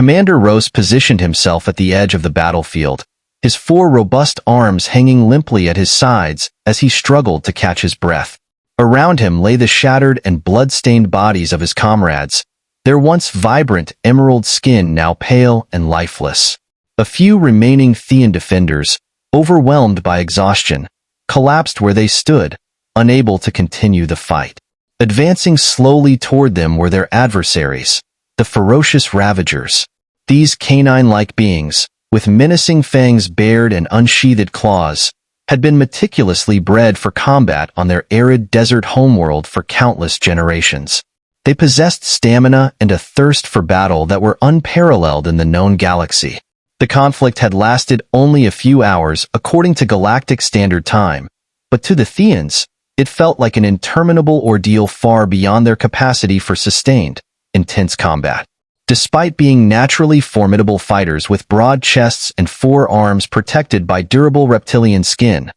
Commander Rose positioned himself at the edge of the battlefield, his 4 robust arms hanging limply at his sides as he struggled to catch his breath. Around him lay the shattered and blood-stained bodies of his comrades, their once vibrant emerald skin now pale and lifeless. A few remaining Thean defenders, overwhelmed by exhaustion, collapsed where they stood, unable to continue the fight. Advancing slowly toward them were their adversaries, the ferocious Ravagers. These canine-like beings, with menacing fangs bared and unsheathed claws, had been meticulously bred for combat on their arid desert homeworld for countless generations. They possessed stamina and a thirst for battle that were unparalleled in the known galaxy. The conflict had lasted only a few hours according to Galactic Standard Time, but to the Theans, it felt like an interminable ordeal far beyond their capacity for sustained, intense combat. Despite being naturally formidable fighters with broad chests and 4 arms protected by durable reptilian skin,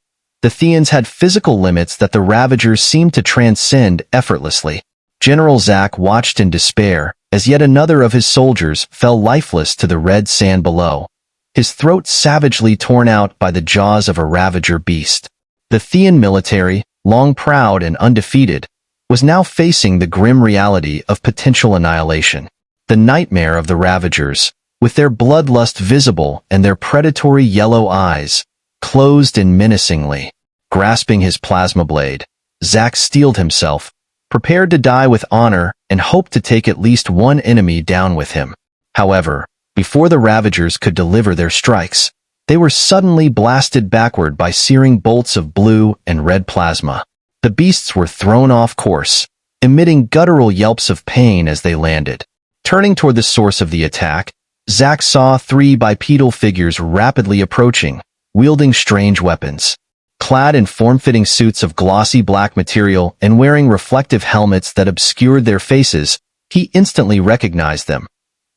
the Theans had physical limits that the Ravagers seemed to transcend effortlessly. General Zack watched in despair as yet another of his soldiers fell lifeless to the red sand below, his throat savagely torn out by the jaws of a Ravager beast. The Thean military, long proud and undefeated, was now facing the grim reality of potential annihilation. The nightmare of the Ravagers, with their bloodlust visible and their predatory yellow eyes, closed in menacingly. Grasping his plasma blade, Zack steeled himself, prepared to die with honor and hoped to take at least one enemy down with him. However, before the Ravagers could deliver their strikes, they were suddenly blasted backward by searing bolts of blue and red plasma. The beasts were thrown off course, emitting guttural yelps of pain as they landed. Turning toward the source of the attack, Zack saw 3 bipedal figures rapidly approaching, wielding strange weapons. Clad in form-fitting suits of glossy black material and wearing reflective helmets that obscured their faces, he instantly recognized them.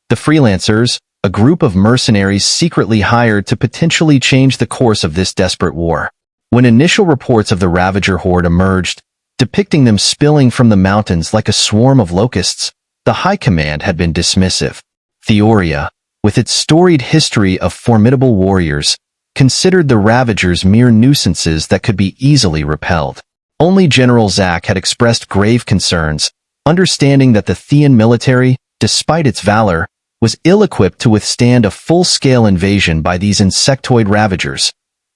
The Freelancers, a group of mercenaries secretly hired to potentially change the course of this desperate war. When initial reports of the Ravager horde emerged, depicting them spilling from the mountains like a swarm of locusts, the High Command had been dismissive. Theoria, with its storied history of formidable warriors, considered the Ravagers mere nuisances that could be easily repelled. Only General Zack had expressed grave concerns, understanding that the Thean military, despite its valor, was ill-equipped to withstand a full-scale invasion by these insectoid Ravagers,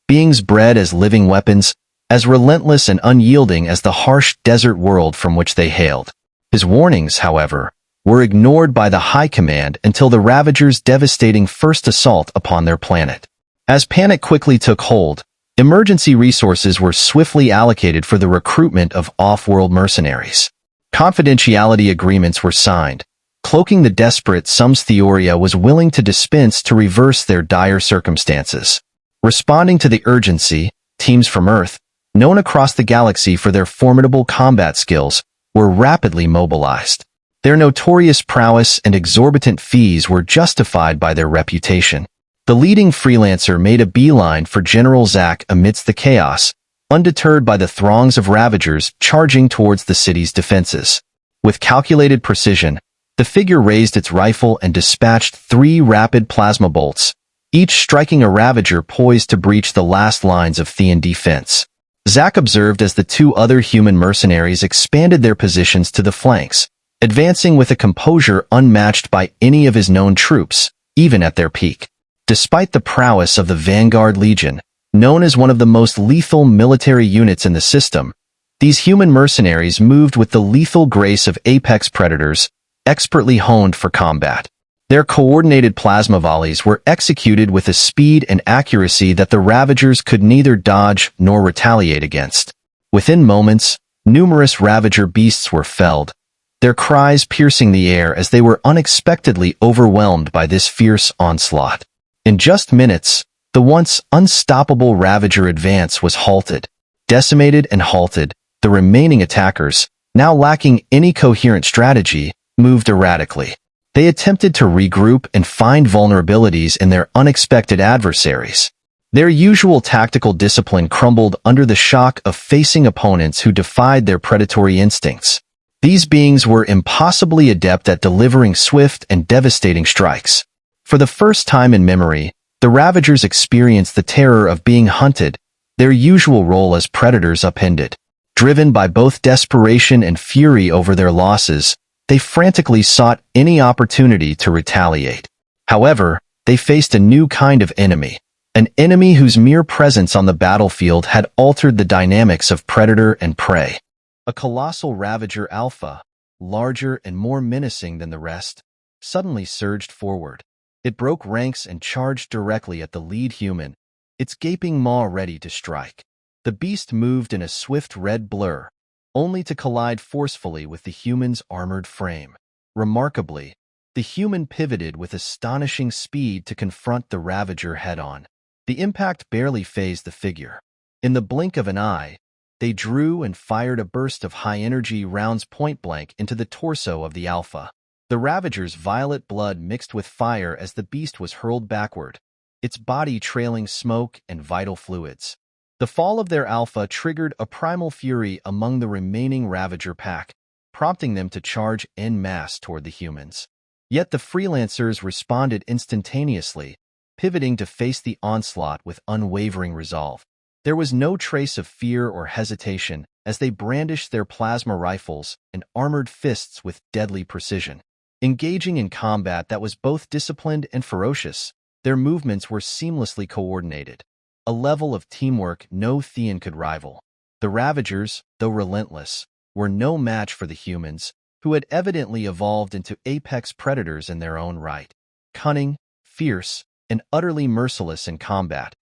beings bred as living weapons, as relentless and unyielding as the harsh desert world from which they hailed. His warnings, however, were ignored by the High Command until the Ravagers' devastating first assault upon their planet. As panic quickly took hold, emergency resources were swiftly allocated for the recruitment of off-world mercenaries. Confidentiality agreements were signed, cloaking the desperate sums Theoria was willing to dispense to reverse their dire circumstances. Responding to the urgency, teams from Earth, known across the galaxy for their formidable combat skills, were rapidly mobilized. Their notorious prowess and exorbitant fees were justified by their reputation. The leading freelancer made a beeline for General Zack amidst the chaos, undeterred by the throngs of Ravagers charging towards the city's defenses. With calculated precision, the figure raised its rifle and dispatched 3 rapid plasma bolts, each striking a Ravager poised to breach the last lines of Thean defense. Zack observed as the 2 other human mercenaries expanded their positions to the flanks, advancing with a composure unmatched by any of his known troops, even at their peak. Despite the prowess of the Vanguard Legion, known as one of the most lethal military units in the system, these human mercenaries moved with the lethal grace of apex predators, expertly honed for combat. Their coordinated plasma volleys were executed with a speed and accuracy that the Ravagers could neither dodge nor retaliate against. Within moments, numerous Ravager beasts were felled, their cries piercing the air as they were unexpectedly overwhelmed by this fierce onslaught. In just minutes, the once unstoppable Ravager advance was halted. Decimated and halted, the remaining attackers, now lacking any coherent strategy, moved erratically. They attempted to regroup and find vulnerabilities in their unexpected adversaries. Their usual tactical discipline crumbled under the shock of facing opponents who defied their predatory instincts. These beings were impossibly adept at delivering swift and devastating strikes. For the first time in memory, the Ravagers experienced the terror of being hunted, their usual role as predators upended. Driven by both desperation and fury over their losses, they frantically sought any opportunity to retaliate. However, they faced a new kind of enemy, an enemy whose mere presence on the battlefield had altered the dynamics of predator and prey. A colossal Ravager Alpha, larger and more menacing than the rest, suddenly surged forward. It broke ranks and charged directly at the lead human, its gaping maw ready to strike. The beast moved in a swift red blur, only to collide forcefully with the human's armored frame. Remarkably, the human pivoted with astonishing speed to confront the Ravager head-on. The impact barely fazed the figure. In the blink of an eye, they drew and fired a burst of high-energy rounds point-blank into the torso of the Alpha. The Ravager's violet blood mixed with fire as the beast was hurled backward, its body trailing smoke and vital fluids. The fall of their Alpha triggered a primal fury among the remaining Ravager pack, prompting them to charge en masse toward the humans. Yet the freelancers responded instantaneously, pivoting to face the onslaught with unwavering resolve. There was no trace of fear or hesitation as they brandished their plasma rifles and armored fists with deadly precision. Engaging in combat that was both disciplined and ferocious, their movements were seamlessly coordinated, a level of teamwork no Thean could rival. The Ravagers, though relentless, were no match for the humans, who had evidently evolved into apex predators in their own right. Cunning, fierce, and utterly merciless in combat,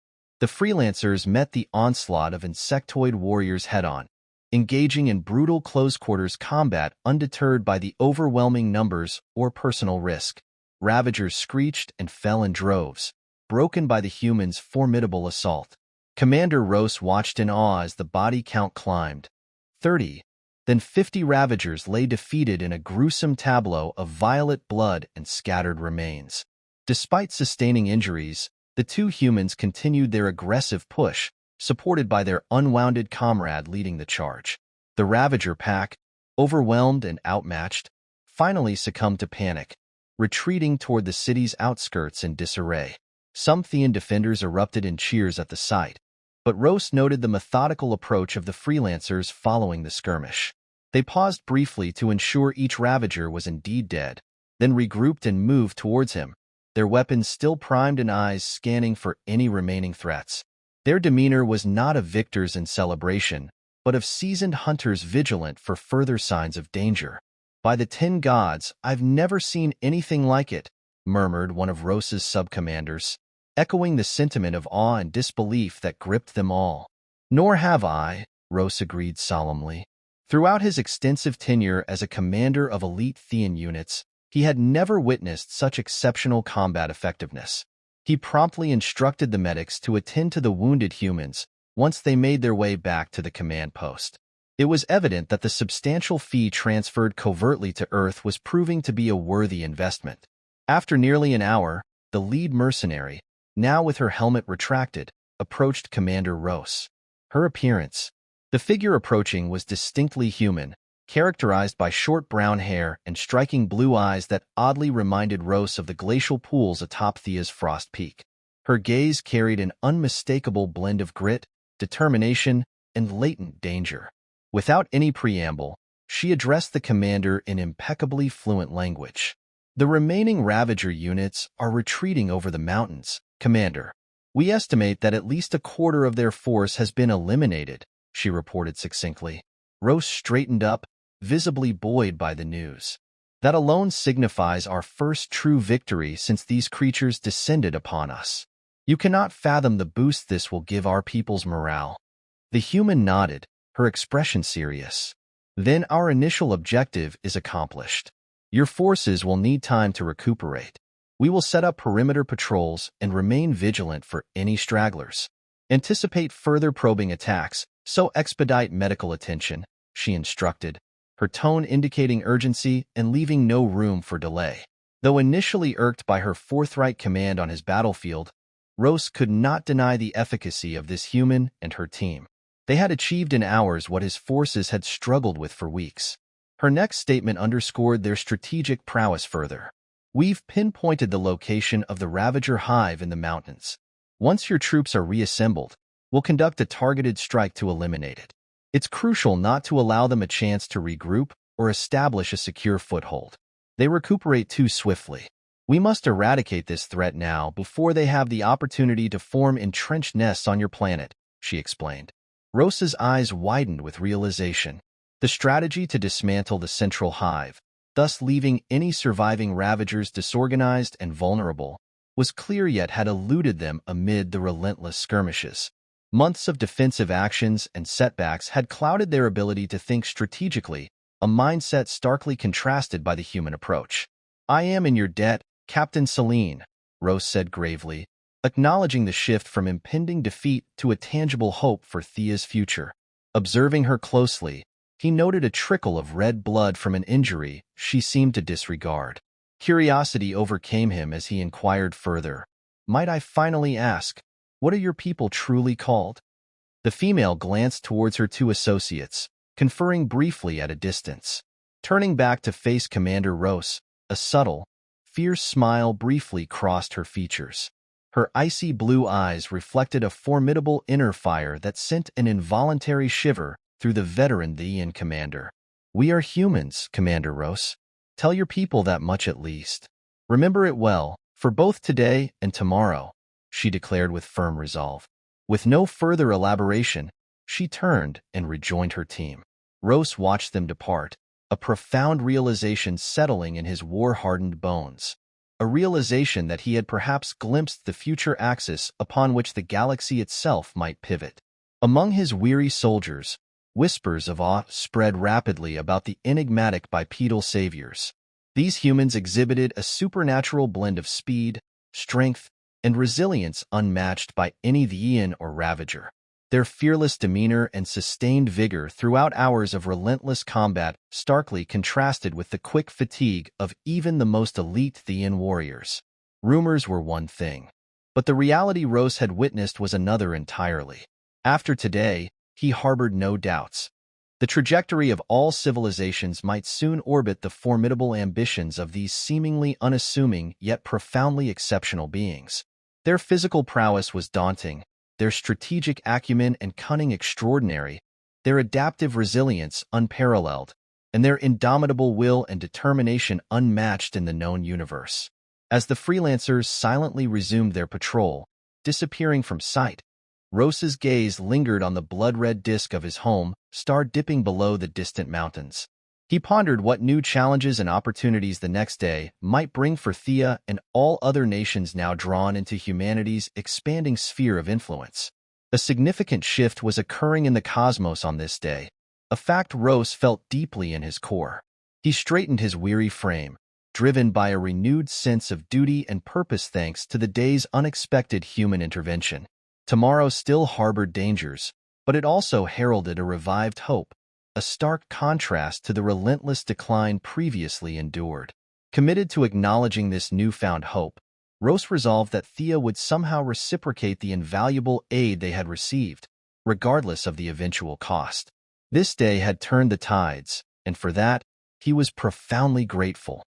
the freelancers met the onslaught of insectoid warriors head-on, engaging in brutal close-quarters combat undeterred by the overwhelming numbers or personal risk. Ravagers screeched and fell in droves, broken by the humans' formidable assault. Commander Rose watched in awe as the body count climbed. 30, then 50 Ravagers lay defeated in a gruesome tableau of violet blood and scattered remains. Despite sustaining injuries, the two humans continued their aggressive push, supported by their unwounded comrade leading the charge. The Ravager pack, overwhelmed and outmatched, finally succumbed to panic, retreating toward the city's outskirts in disarray. Some Thean defenders erupted in cheers at the sight, but Rose noted the methodical approach of the freelancers following the skirmish. They paused briefly to ensure each Ravager was indeed dead, then regrouped and moved towards him, their weapons still primed and eyes scanning for any remaining threats. Their demeanor was not of victors in celebration, but of seasoned hunters vigilant for further signs of danger. "By the 10 gods, I've never seen anything like it," murmured one of Rose's sub-commanders, echoing the sentiment of awe and disbelief that gripped them all. "Nor have I," Rose agreed solemnly. Throughout his extensive tenure as a commander of elite Thean units, he had never witnessed such exceptional combat effectiveness. He promptly instructed the medics to attend to the wounded humans once they made their way back to the command post. It was evident that the substantial fee transferred covertly to Earth was proving to be a worthy investment. After nearly an hour, the lead mercenary, now with her helmet retracted, approached Commander Rose. Her appearance, the figure approaching, was distinctly human, characterized by short brown hair and striking blue eyes that oddly reminded Rose of the glacial pools atop Thea's Frost Peak. Her gaze carried an unmistakable blend of grit, determination, and latent danger. Without any preamble, she addressed the commander in impeccably fluent language. "The remaining Ravager units are retreating over the mountains, Commander. We estimate that at least a quarter of their force has been eliminated," she reported succinctly. Rose straightened up, visibly buoyed by the news. "That alone signifies our first true victory since these creatures descended upon us. You cannot fathom the boost this will give our people's morale." The human nodded, her expression serious. "Then our initial objective is accomplished. Your forces will need time to recuperate. We will set up perimeter patrols and remain vigilant for any stragglers. Anticipate further probing attacks, so expedite medical attention," she instructed, her tone indicating urgency and leaving no room for delay. Though initially irked by her forthright command on his battlefield, Rose could not deny the efficacy of this human and her team. They had achieved in hours what his forces had struggled with for weeks. Her next statement underscored their strategic prowess further. We've pinpointed the location of the Ravager hive in the mountains. Once your troops are reassembled, we'll conduct a targeted strike to eliminate it. It's crucial not to allow them a chance to regroup or establish a secure foothold. They recuperate too swiftly. We must eradicate this threat now before they have the opportunity to form entrenched nests on your planet, she explained. Rosa's eyes widened with realization. The strategy to dismantle the central hive, thus leaving any surviving Ravagers disorganized and vulnerable, was clear yet had eluded them amid the relentless skirmishes. Months of defensive actions and setbacks had clouded their ability to think strategically, a mindset starkly contrasted by the human approach. "I am in your debt, Captain Selene," Rose said gravely, acknowledging the shift from impending defeat to a tangible hope for Thea's future. Observing her closely, he noted a trickle of red blood from an injury she seemed to disregard. Curiosity overcame him as he inquired further. "Might I finally ask, what are your people truly called?" The female glanced towards her two associates, conferring briefly at a distance. Turning back to face Commander Rose, a subtle, fierce smile briefly crossed her features. Her icy blue eyes reflected a formidable inner fire that sent an involuntary shiver through the veteran Thean commander. "We are humans, Commander Rose. Tell your people that much at least. Remember it well, for both today and tomorrow," she declared with firm resolve. With no further elaboration, she turned and rejoined her team. Rose watched them depart, a profound realization settling in his war-hardened bones. A realization that he had perhaps glimpsed the future axis upon which the galaxy itself might pivot. Among his weary soldiers, whispers of awe spread rapidly about the enigmatic bipedal saviors. These humans exhibited a supernatural blend of speed, strength, and resilience unmatched by any Thean or Ravager. Their fearless demeanor and sustained vigor throughout hours of relentless combat starkly contrasted with the quick fatigue of even the most elite Thean warriors. Rumors were one thing, but the reality Rose had witnessed was another entirely. After today, he harbored no doubts. The trajectory of all civilizations might soon orbit the formidable ambitions of these seemingly unassuming yet profoundly exceptional beings. Their physical prowess was daunting, their strategic acumen and cunning extraordinary, their adaptive resilience unparalleled, and their indomitable will and determination unmatched in the known universe. As the freelancers silently resumed their patrol, disappearing from sight, Rose's gaze lingered on the blood-red disk of his home, star dipping below the distant mountains. He pondered what new challenges and opportunities the next day might bring for Thea and all other nations now drawn into humanity's expanding sphere of influence. A significant shift was occurring in the cosmos on this day, a fact Rose felt deeply in his core. He straightened his weary frame, driven by a renewed sense of duty and purpose thanks to the day's unexpected human intervention. Tomorrow still harbored dangers, but it also heralded a revived hope, a stark contrast to the relentless decline previously endured. Committed to acknowledging this newfound hope, Rose resolved that Thea would somehow reciprocate the invaluable aid they had received, regardless of the eventual cost. This day had turned the tides, and for that, he was profoundly grateful.